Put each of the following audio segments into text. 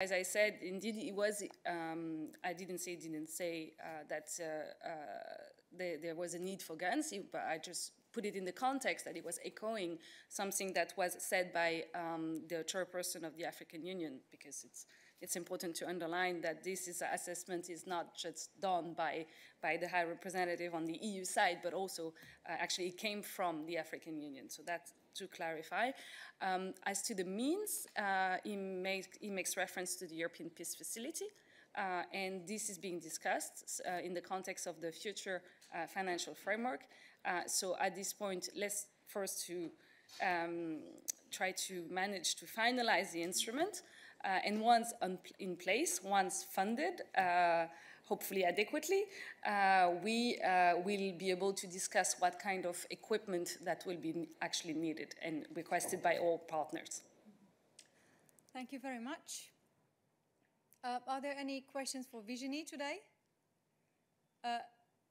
As I said, indeed, it was, I didn't say that there was a need for guns, but I just put it in the context that it was echoing something that was said by the chairperson of the African Union, because it's important to underline that this assessment is not just done by the High Representative on the EU side, but also actually it came from the African Union. So that's to clarify. As to the means, he makes reference to the European Peace Facility, and this is being discussed in the context of the future financial framework. So at this point, let's first to try to manage to finalize the instrument, and once in place, once funded, hopefully adequately, we will be able to discuss what kind of equipment that will be actually needed and requested by all partners. Thank you very much. Are there any questions for Virginie today?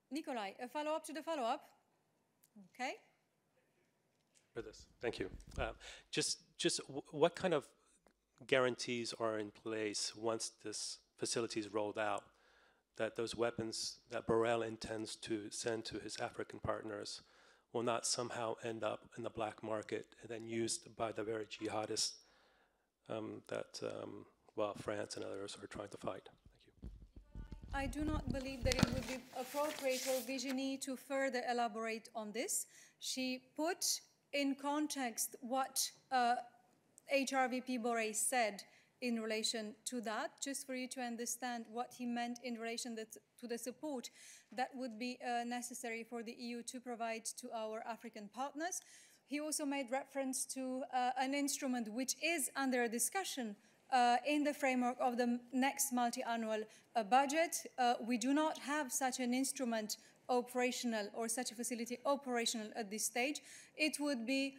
Nikolai, a follow-up to the follow-up? Okay. For this, thank you. Just what kind of guarantees are in place once this facility is rolled out, that those weapons that Borrell intends to send to his African partners will not somehow end up in the black market and then used by the very jihadists that, well, France and others are trying to fight? Thank you. I do not believe that it would be appropriate for Virginie to further elaborate on this. She put in context what HRVP Borrell said in relation to that, just for you to understand what he meant in relation to the support that would be necessary for the EU to provide to our African partners. He also made reference to an instrument which is under discussion in the framework of the next multi-annual budget. We do not have such an instrument operational or such a facility operational at this stage. It would be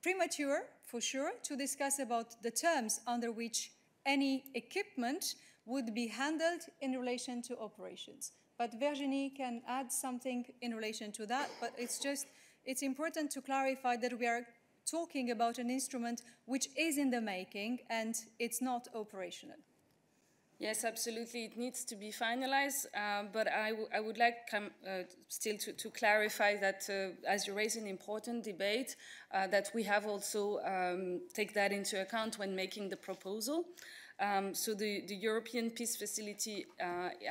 premature, for sure, to discuss about the terms under which any equipment would be handled in relation to operations. But Virginie can add something in relation to that, but it's important to clarify that we are talking about an instrument which is in the making and it's not operational. Yes, absolutely. It needs to be finalized, but I would like still to clarify that as you raise an important debate, that we have also take that into account when making the proposal. So the European Peace Facility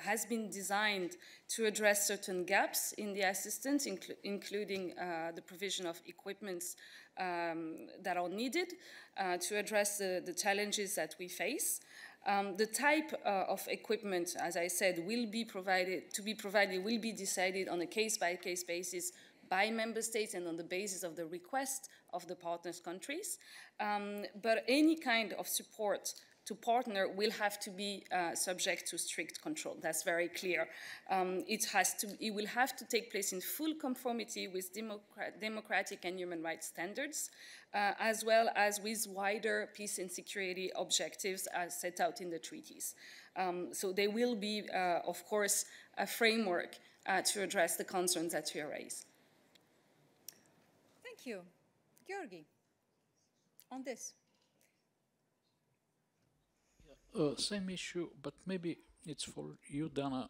has been designed to address certain gaps in the assistance, including the provision of equipments that are needed to address the challenges that we face. The type of equipment, as I said, will be decided on a case-by-case basis by member states and on the basis of the request of the partners countries. But any kind of support to partner will have to be subject to strict control. That's very clear. It will have to take place in full conformity with democratic and human rights standards, as well as with wider peace and security objectives as set out in the treaties. So there will be, of course, a framework to address the concerns that you raise. Thank you. Georgi, on this. Same issue, but maybe it's for you, Dana.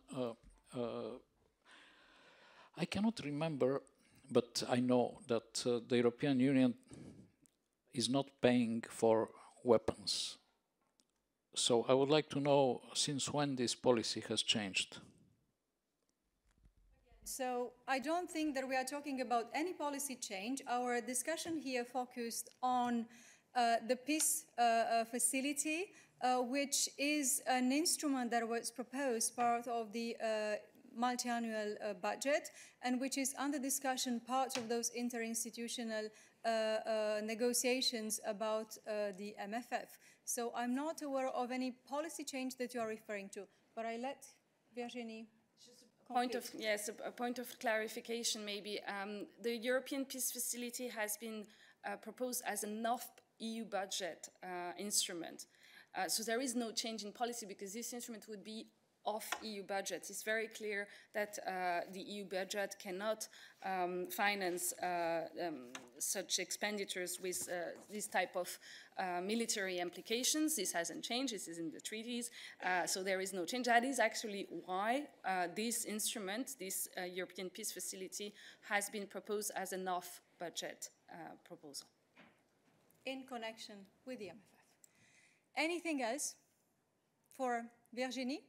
I cannot remember, but I know that the European Union is not paying for weapons. So I would like to know since when this policy has changed. So I don't think that we are talking about any policy change. Our discussion here focused on the peace facility, which is an instrument that was proposed part of the multi-annual budget and which is under discussion part of those interinstitutional negotiations about the MFF. So I'm not aware of any policy change that you are referring to, but I let Virginie. A point of clarification maybe. The European Peace Facility has been proposed as an off-EU budget instrument. So there is no change in policy because this instrument would be of EU budgets. It's very clear that the EU budget cannot finance such expenditures with this type of military implications. This hasn't changed. This is in the treaties. So there is no change. That is actually why this instrument, this European Peace Facility, has been proposed as an off-budget proposal. In connection with the MFF. Anything else for Virginie?